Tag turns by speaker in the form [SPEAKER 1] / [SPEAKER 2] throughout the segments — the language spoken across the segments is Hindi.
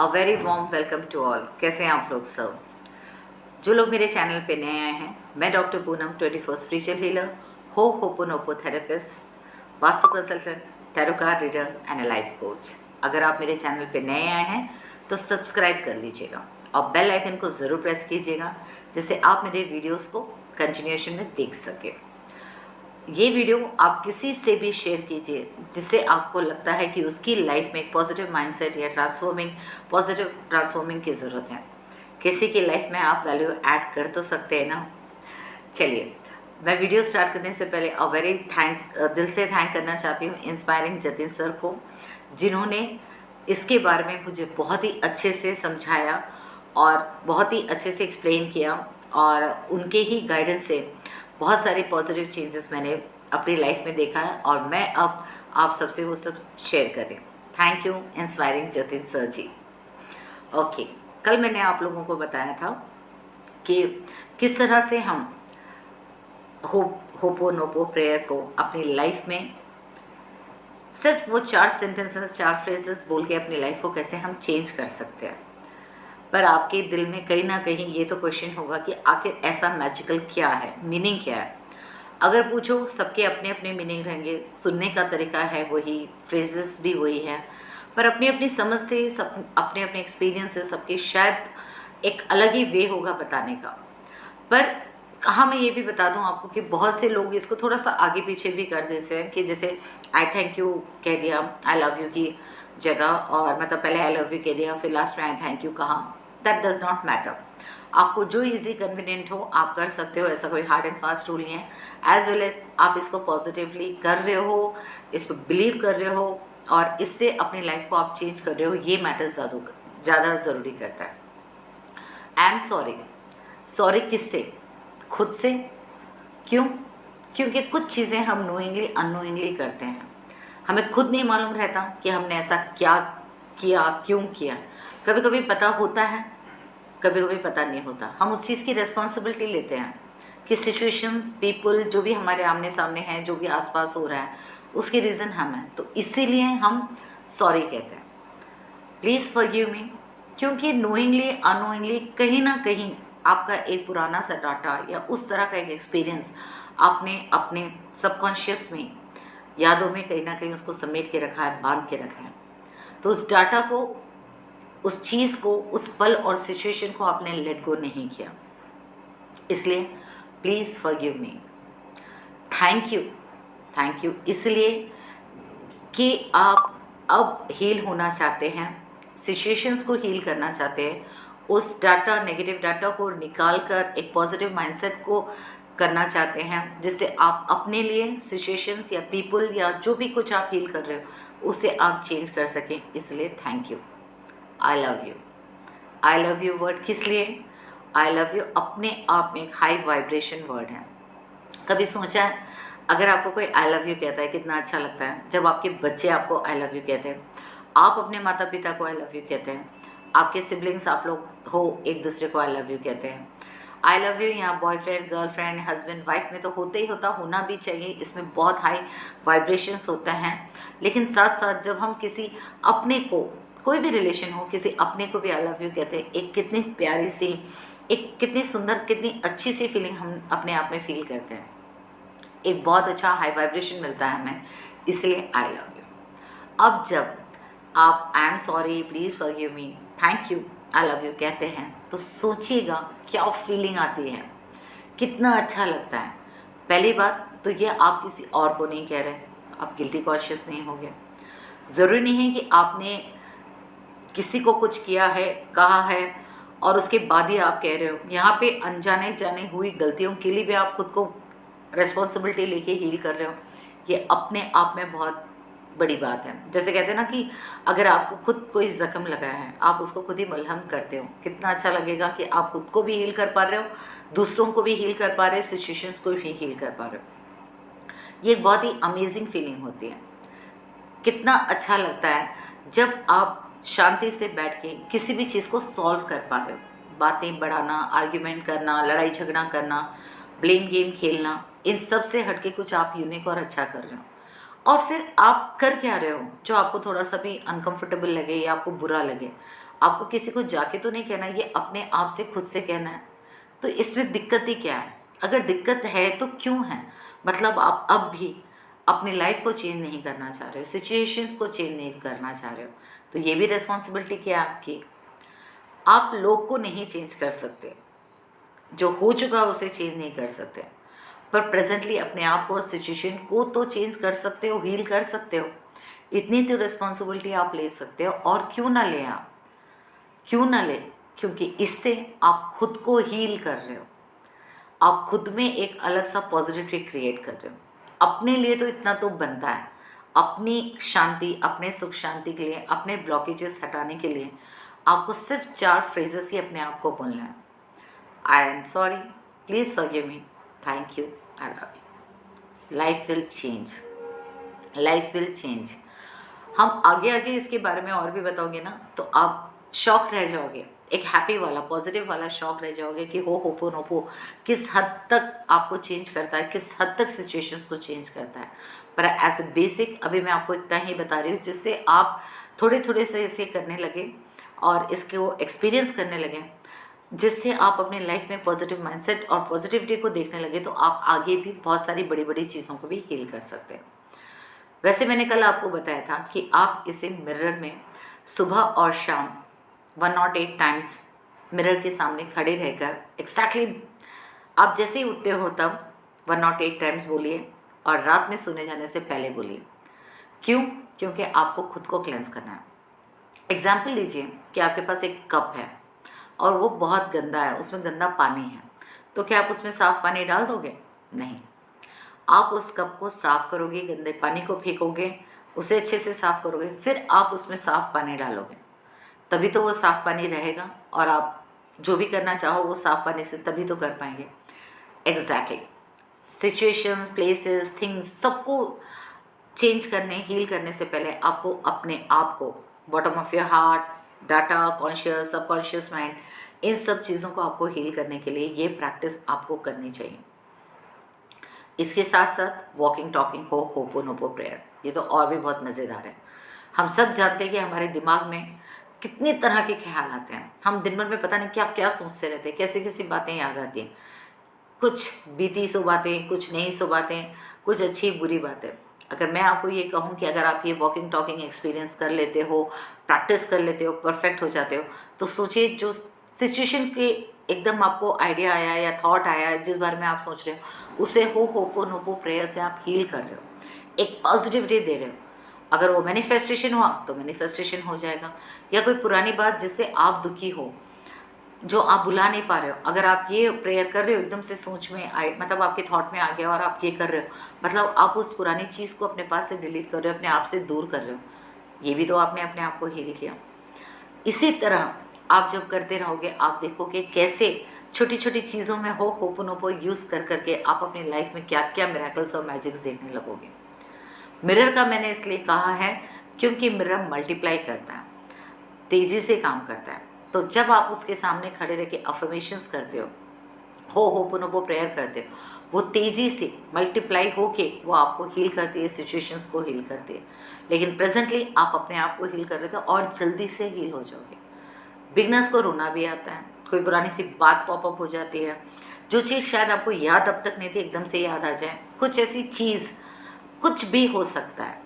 [SPEAKER 1] A very warm welcome to all. कैसे हैं आप लोग सब? जो लोग मेरे चैनल पे नए आए हैं, मैं doctor Poonam 24 spiritual healer, ho'oponopono therapist, vastu consultant, tarot card reader and a life coach. अगर आप मेरे चैनल पे नए आए हैं तो सब्सक्राइब कर लीजिएगा और बेल आइकन को ज़रूर प्रेस कीजिएगा, जिससे आप मेरे वीडियोस को कंटिन्यूएशन में देख सकें। ये वीडियो आप किसी से भी शेयर कीजिए जिससे आपको लगता है कि उसकी लाइफ में एक पॉजिटिव माइंडसेट या पॉजिटिव ट्रांसफॉर्मिंग की ज़रूरत है। किसी की लाइफ में आप वैल्यू ऐड कर तो सकते हैं ना। चलिए, मैं वीडियो स्टार्ट करने से पहले दिल से थैंक करना चाहती हूँ इंस्पायरिंग जतिन सर को, जिन्होंने इसके बारे में मुझे बहुत ही अच्छे से समझाया और बहुत ही अच्छे से एक्सप्लेन किया, और उनके ही गाइडेंस से बहुत सारे पॉजिटिव चेंजेस मैंने अपनी लाइफ में देखा है और मैं अब आप सबसे वो सब शेयर करें। Thank you inspiring Jatin sir ji. Okay, कल मैंने आप लोगों को बताया था कि किस तरह से हम होपोनोपो प्रेयर को अपनी लाइफ में सिर्फ वो 4 सेंटेंसेस 4 फ्रेजेस बोल के अपनी लाइफ को कैसे हम चेंज कर सकते हैं। पर आपके दिल में कहीं ना कहीं ये तो क्वेश्चन होगा कि आखिर ऐसा मैजिकल क्या है, मीनिंग क्या है। अगर पूछो, सबके अपने अपने मीनिंग रहेंगे, सुनने का तरीका है वही, फ्रेजेस भी वही है, पर अपनी अपनी समझ से सब अपने अपने एक्सपीरियंस से सबके शायद एक अलग ही वे होगा बताने का। पर हाँ, मैं ये भी बता दूं आपको कि बहुत से लोग इसको थोड़ा सा आगे पीछे भी कर देते हैं कि जैसे आई थैंक यू कह दिया आई लव यू की जगह, और मतलब पहले आई लव यू कह दिया फिर लास्ट में आई थैंक यू कहा। That does not matter. आपको जो इजी कन्वीनियंट हो आप कर सकते हो, ऐसा कोई हार्ड एंड फास्ट रूल नहीं है। एज वेल एज आप इसको पॉजिटिवली कर रहे हो, इस पर बिलीव कर रहे हो और इससे अपनी लाइफ को आप चेंज कर रहे हो, ये मैटर ज़्यादा ज़रूरी करता है। I am sorry. सॉरी किससे? खुद से। क्यों? क्योंकि कुछ चीज़ें हम नोइंगली अननोइंगली करते हैं, हमें खुद नहीं मालूम रहता कि हमने ऐसा क्या किया, क्यों किया। कभी कभी पता होता है, कभी कभी पता नहीं होता। हम उस चीज़ की रिस्पॉन्सिबिलिटी लेते हैं कि सिचुएशंस, पीपल जो भी हमारे आमने सामने हैं, जो भी आसपास हो रहा है, उसके रीज़न हम हैं, तो इसीलिए हम सॉरी कहते हैं। Please forgive me. क्योंकि नोइंगली अनोइंगली कहीं ना कहीं आपका एक पुराना सा डाटा या उस तरह का एक एक्सपीरियंस आपने अपने सबकॉन्शियस में, यादों में कहीं ना कहीं उसको समेट के रखा है, बांध के रखा है। तो उस डाटा को, उस चीज़ को, उस पल और सिचुएशन को आपने लेट गो नहीं किया। इसलिए please forgive me. Thank you. Thank you इसलिए कि आप अब हील होना चाहते हैं, सिचुएशंस को हील करना चाहते हैं, उस डाटा, नेगेटिव डाटा को निकाल कर एक पॉजिटिव माइंडसेट को करना चाहते हैं, जिससे आप अपने लिए सिचुएशंस या पीपल या जो भी कुछ आप हील कर रहे हो उसे आप चेंज कर सकें। इसलिए thank you. I love you. I love you word किस लिए? आई लव यू अपने आप में एक हाई वाइब्रेशन वर्ड है। कभी सोचा है अगर आपको कोई आई लव यू कहता है कितना अच्छा लगता है? जब आपके बच्चे आपको आई लव यू कहते हैं, आप अपने माता पिता को आई लव यू कहते हैं, आपके सिबलिंग्स आप लोग हो एक दूसरे को आई लव यू कहते हैं। आई लव यू यहाँ बॉयफ्रेंड, गर्लफ्रेंड, हस्बैंड, वाइफ में तो होते ही होता, होना भी चाहिए, इसमें बहुत हाई वाइब्रेशंस होता है। लेकिन साथ साथ जब हम किसी अपने को, कोई भी रिलेशन हो, किसी अपने को भी आई लव यू कहते हैं, एक कितनी प्यारी सी, एक कितनी सुंदर, कितनी अच्छी सी फीलिंग हम अपने आप में फील करते हैं। एक बहुत अच्छा हाई वाइब्रेशन मिलता है हमें, इसलिए आई लव यू। अब जब आप I am sorry, please forgive me, thank you, I love you कहते हैं तो सोचिएगा क्या फीलिंग आती है, कितना अच्छा लगता है। पहली बात तो ये आप किसी और को नहीं कह रहे, आप गिल्टी कॉन्शियस नहीं हो गए। ज़रूरी नहीं है कि आपने किसी को कुछ किया है, कहा है और उसके बाद ही आप कह रहे हो। यहाँ पे अनजाने जाने हुई गलतियों के लिए भी आप खुद को रिस्पॉन्सिबिलिटी लेके हील कर रहे हो, ये अपने आप में बहुत बड़ी बात है। जैसे कहते हैं ना कि अगर आपको खुद कोई ज़ख्म लगा है, आप उसको खुद ही मलहम करते हो, कितना अच्छा लगेगा कि आप खुद को भी हील कर पा रहे हो, दूसरों को भी हील कर पा रहे हो, सिचुएशंस को भी हील कर पा रहे हो। ये एक बहुत ही अमेजिंग फीलिंग होती है। कितना अच्छा लगता है जब आप शांति से बैठ के किसी भी चीज़ को सॉल्व कर पा रहे हो। बातें बढ़ाना, आर्ग्यूमेंट करना, लड़ाई झगड़ा करना, ब्लेम गेम खेलना, इन सब से हटके कुछ आप यूनिक और अच्छा कर रहे हो। और फिर आप कर क्या रहे हो जो आपको थोड़ा सा भी अनकंफर्टेबल लगे या आपको बुरा लगे, आपको किसी को जाके तो नहीं कहना, ये अपने आप से खुद से कहना है। तो इसमें दिक्कत ही क्या है? अगर दिक्कत है तो क्यों है? मतलब आप अब भी अपनी लाइफ को चेंज नहीं करना चाह रहे हो, सिचुएशंस को चेंज नहीं करना चाह रहे हो, तो ये भी रिस्पॉन्सिबिलिटी क्या है आपकी? आप लोग को नहीं चेंज कर सकते, जो हो चुका उसे चेंज नहीं कर सकते, पर प्रेजेंटली अपने आप को और सिचुएशन को तो चेंज कर सकते हो, हील कर सकते हो। इतनी तो रिस्पॉन्सिबिलिटी आप ले सकते हो। और क्यों ना ले आप, क्यों ना ले? क्योंकि इससे आप खुद को हील कर रहे हो, आप खुद में एक अलग सा पॉजिटिविटी क्रिएट कर रहे हो। अपने लिए तो इतना तो बनता है, अपनी शांति, अपने सुख शांति के लिए, अपने ब्लॉकेजेस हटाने के लिए आपको सिर्फ 4 फ्रेजेस ही अपने आप को बोलना है। I am sorry, please forgive me, thank you, I love you. Life will change, life will change. हम आगे आगे इसके बारे में और भी बताओगे ना, तो आप शॉक रह जाओगे, एक हैप्पी वाला, पॉजिटिव वाला शॉक रह जाओगे कि हो होपोनोपो किस हद तक आपको चेंज करता है, किस हद तक सिचुएशंस को चेंज करता है। पर एज ए बेसिक अभी मैं आपको इतना ही बता रही हूँ, जिससे आप थोड़े थोड़े से इसे करने लगे और इसको एक्सपीरियंस करने लगे, जिससे आप अपने लाइफ में पॉजिटिव माइंडसेट और पॉजिटिविटी को देखने लगे, तो आप आगे भी बहुत सारी बड़ी बड़ी चीज़ों को भी हील कर सकते हैं। वैसे मैंने कल आपको बताया था कि आप इसे मिरर में सुबह और शाम 108 टाइम्स मिरर के सामने खड़े रहकर एग्जैक्टली आप जैसे ही उठते हो तब 108 टाइम्स बोलिए, और रात में सोने जाने से पहले बोलिए। क्यों? क्योंकि आपको खुद को क्लेंस करना है। एग्जाम्पल लीजिए कि आपके पास एक कप है और वो बहुत गंदा है, उसमें गंदा पानी है, तो क्या आप उसमें साफ़ पानी डाल दोगे? नहीं। आप उस कप को साफ़ करोगे, गंदे पानी को फेंकोगे, उसे अच्छे से साफ़ करोगे, फिर आप उसमें साफ़ पानी डालोगे, तभी तो वो साफ़ पानी रहेगा और आप जो भी करना चाहो वो साफ़ पानी से तभी तो कर पाएंगे। एग्जैक्टली सिचुएशंस, प्लेसेस, थिंग्स सबको चेंज करने, हील करने से पहले आपको अपने आप को bottom of your heart, data, conscious, subconscious mind, इन सब चीज़ों को आपको हील करने के लिए ये प्रैक्टिस आपको करनी चाहिए। इसके साथ साथ वॉकिंग टॉकिंग हो, होपोनोपो प्रेयर, ये तो और भी बहुत मज़ेदार है। हम सब जानते हैं कि हमारे दिमाग में कितनी तरह के ख्याल आते हैं, हम दिन भर में पता नहीं क्या क्या सोचते रहते हैं, कैसी कैसी बातें याद आती हैं, कुछ बीती सो बातें, कुछ नई सो बातें, कुछ अच्छी बुरी बातें। अगर मैं आपको ये कहूँ कि अगर आप ये वॉकिंग टॉकिंग एक्सपीरियंस कर लेते हो, प्रैक्टिस कर लेते हो, परफेक्ट हो जाते हो, तो सोचिए जो सिचुएशन के एकदम आपको आइडिया आया या थॉट आया जिस बारे में आप सोच रहे हो, उसे होपोनोपो प्रेयर से आप हील कर रहे हो, एक पॉजिटिविटी दे रहे हो। अगर वो मैनिफेस्टेशन हुआ तो मैनिफेस्टेशन हो जाएगा, या कोई पुरानी बात जिससे आप दुखी हो, जो आप भुला नहीं पा रहे हो, अगर आप ये प्रेयर कर रहे हो, एकदम से सोच में आए, मतलब आपके थॉट में आ गया और आप ये कर रहे हो, मतलब आप उस पुरानी चीज़ को अपने पास से डिलीट कर रहे हो, अपने आप से दूर कर रहे हो, ये भी तो आपने अपने आप को हील किया। इसी तरह आप जब करते रहोगे, आप देखोगे कैसे छोटी छोटी चीज़ों में होपोनोपो यूज़ कर करके आप अपनी लाइफ में क्या क्या मिरेकल्स और मैजिक्स देखने लगोगे। मिरर का मैंने इसलिए कहा है क्योंकि मिरर मल्टीप्लाई करता है, तेज़ी से काम करता है। तो जब आप उसके सामने खड़े रह के अफर्मेशंस करते हो होपोनोपो प्रेयर करते हो, वो तेज़ी से मल्टीप्लाई होके वो आपको हील करती है, सिचुएशंस को हील करती है। लेकिन प्रेजेंटली आप अपने आप को हील कर रहे थे और जल्दी से हील हो जाओगे। बिगनर्स को रोना भी आता है, कोई पुरानी सी बात पॉपअप हो जाती है, जो चीज़ शायद आपको याद अब तक नहीं थी एकदम से याद आ जाए, कुछ ऐसी चीज़, कुछ भी हो सकता है,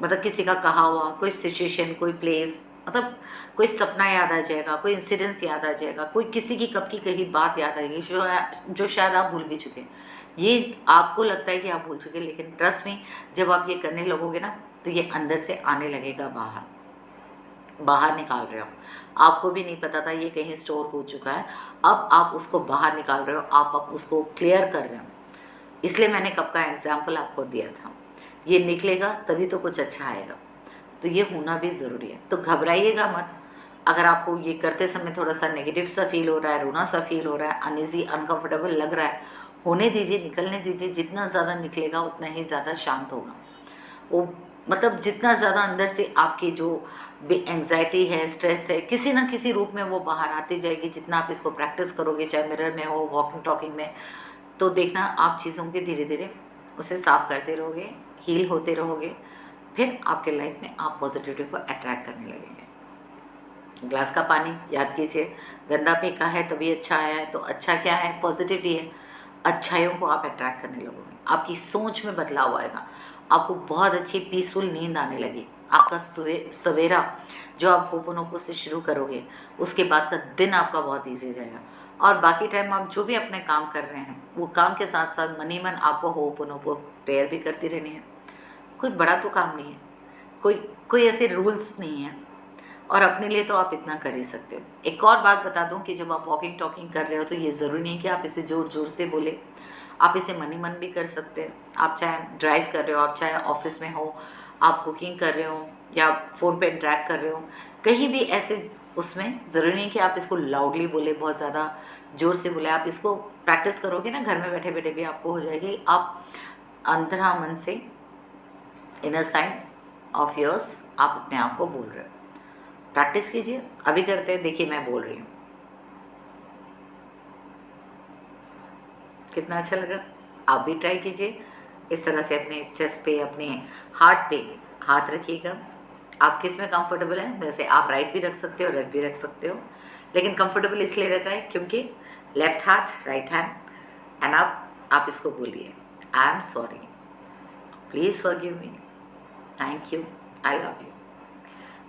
[SPEAKER 1] मतलब किसी का कहा हुआ कोई सिचुएशन, कोई प्लेस, मतलब कोई सपना याद आ जाएगा, कोई इंसिडेंस याद आ जाएगा, कोई किसी की कब की कही बात याद आएगी जो शायद आप भूल भी चुके हैं। ये आपको लगता है कि आप भूल चुके हैं, लेकिन ट्रस्ट में जब आप ये करने लगोगे ना, तो ये अंदर से आने लगेगा, बाहर निकाल रहे हो। आपको भी नहीं पता था ये कहीं स्टोर हो चुका है, अब आप उसको बाहर निकाल रहे हो, आप उसको क्लियर कर रहे हो। इसलिए मैंने कब का एग्जाम्पल आपको दिया था, ये निकलेगा तभी तो कुछ अच्छा आएगा, तो ये होना भी ज़रूरी है। तो घबराइएगा मत। अगर आपको ये करते समय थोड़ा सा नेगेटिव सा फील हो रहा है, रोना सा फील हो रहा है, अनईजी, अनकंफर्टेबल लग रहा है, होने दीजिए, निकलने दीजिए। जितना ज़्यादा निकलेगा उतना ही ज़्यादा शांत होगा वो, मतलब जितना ज़्यादा अंदर से आपकी जो एंग्जाइटी है, स्ट्रेस है, किसी ना किसी रूप में वो बाहर आती जाएगी। जितना आप इसको प्रैक्टिस करोगे, चाहे मिरर में हो, वॉकिंग टॉकिंग में, तो देखना आप चीज़ों के धीरे धीरे उसे साफ करते रहोगे, हील होते रहोगे, फिर आपके लाइफ में आप पॉजिटिविटी को अट्रैक्ट करने लगेंगे। ग्लास का पानी याद कीजिए, गंदा फेंका है तभी अच्छा आया है, तो अच्छा क्या है, पॉजिटिविटी है। अच्छाइयों को आप अट्रैक्ट करने लगोगे, आपकी सोच में बदलाव आएगा, आपको बहुत अच्छी पीसफुल नींद आने लगी। आपका सवेरा जो आप होपोनोपो से शुरू करोगे, उसके बाद का दिन आपका बहुत ईजी जाएगा। और बाकी टाइम आप जो भी अपने काम कर रहे हैं, वो काम के साथ साथ मन ही मन आपको होपोनोपो प्रेयर भी करती रहनी है। कोई बड़ा तो काम नहीं है, कोई कोई ऐसे रूल्स नहीं है, और अपने लिए तो आप इतना कर ही सकते हो। एक और बात बता दूं कि जब आप वॉकिंग टॉकिंग कर रहे हो तो ये ज़रूरी नहीं कि आप इसे ज़ोर ज़ोर से बोले, आप इसे मन ही मन भी कर सकते हैं। आप चाहे ड्राइव कर रहे हो, आप चाहे ऑफिस में हो, आप कुकिंग कर रहे हो, या फ़ोन पे इंटरेक्ट कर रहे हो, कहीं भी ऐसे उसमें ज़रूरी नहीं कि आप इसको लाउडली बोले, बहुत ज़्यादा ज़ोर से बोले। आप इसको प्रैक्टिस करोगे ना, घर में बैठे बैठे भी आपको हो जाएगी। आप अंतरा मन से, इनर साइड ऑफ योर्स, आप अपने आप को बोल रहे हो। प्रैक्टिस कीजिए, अभी करते हैं, देखिए मैं बोल रही हूँ, कितना अच्छा लगा। आप भी ट्राई कीजिए, इस तरह से अपने चेस्ट पे, अपने हार्ट पे हाथ रखिएगा। आप किस में कंफर्टेबल है, वैसे आप राइट भी रख सकते हो, लेफ्ट भी रख सकते हो, लेकिन कंफर्टेबल इसलिए रहता है क्योंकि लेफ्ट हाथ राइट हैंड, एंड आप इसको बोलिए, I am sorry, please forgive me, thank you, I love you.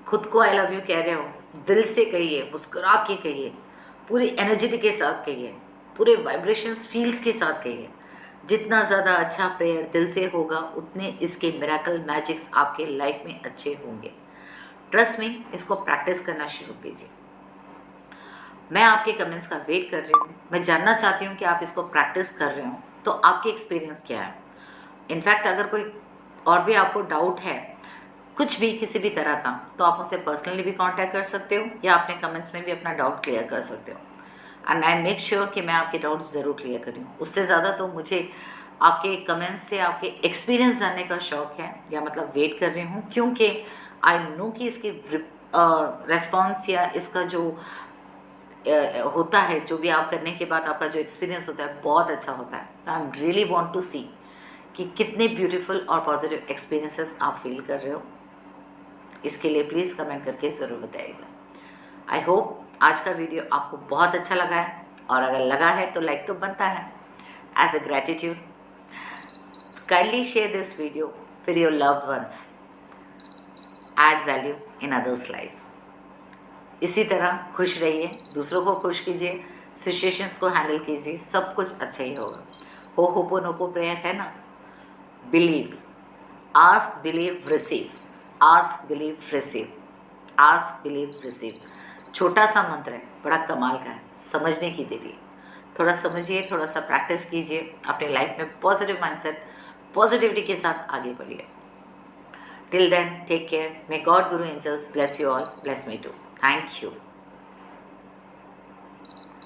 [SPEAKER 1] खुद को आई लव यू कह रहे हो, दिल से कहिए, मुस्कुरा के कहिए, पूरी एनर्जेटिक के साथ कहिए, पूरे वाइब्रेशंस फील्स के साथ कहिए। जितना ज़्यादा अच्छा प्रेयर दिल से होगा, उतने इसके मिरेकल मैजिक्स आपके लाइफ में अच्छे होंगे। ट्रस्ट में, इसको प्रैक्टिस करना शुरू कीजिए। मैं आपके कमेंट्स का वेट कर रही हूँ। मैं जानना चाहती हूँ कि आप इसको प्रैक्टिस कर रहे हो तो आपके एक्सपीरियंस क्या है। इनफैक्ट अगर कोई और भी आपको डाउट है, कुछ भी किसी भी तरह का, तो आप मुझसे पर्सनली भी कांटेक्ट कर सकते हो, या अपने कमेंट्स में भी अपना डाउट क्लियर कर सकते हो। एंड आई मेक श्योर कि मैं आपके डाउट्स ज़रूर क्लियर करूँ। उससे ज़्यादा तो मुझे आपके कमेंट्स से आपके एक्सपीरियंस जानने का शौक़ है, या मतलब वेट कर रही हूँ, क्योंकि आई नो कि इसकी रिस्पॉन्स या इसका जो होता है, जो भी आप करने के बाद आपका जो एक्सपीरियंस होता है, बहुत अच्छा होता है। I am really want to see कि कितने ब्यूटीफुल और पॉजिटिव एक्सपीरियंसेस आप फील कर रहे हो। इसके लिए प्लीज़ कमेंट करके ज़रूर बताइएगा। आई होप आज का वीडियो आपको बहुत अच्छा लगा है, और अगर लगा है तो लाइक तो बनता है। As a gratitude, kindly share this video with your loved ones, add value in others life. इसी तरह खुश रहिए, दूसरों को खुश कीजिए, सिचुएशंस को हैंडल कीजिए, सब कुछ अच्छा ही होगा। होपोनोपो प्रेयर है ना, believe, ask believe receive, ask believe receive, ask believe receive. छोटा सा मंत्र है, बड़ा कमाल का है, समझने की देरी है। थोड़ा समझिए, थोड़ा सा प्रैक्टिस कीजिए, अपने लाइफ में पॉजिटिव माइंडसेट, पॉजिटिविटी के साथ आगे बढ़िए। Till then, take care, may God guru angels bless you all, bless me too. Thank you.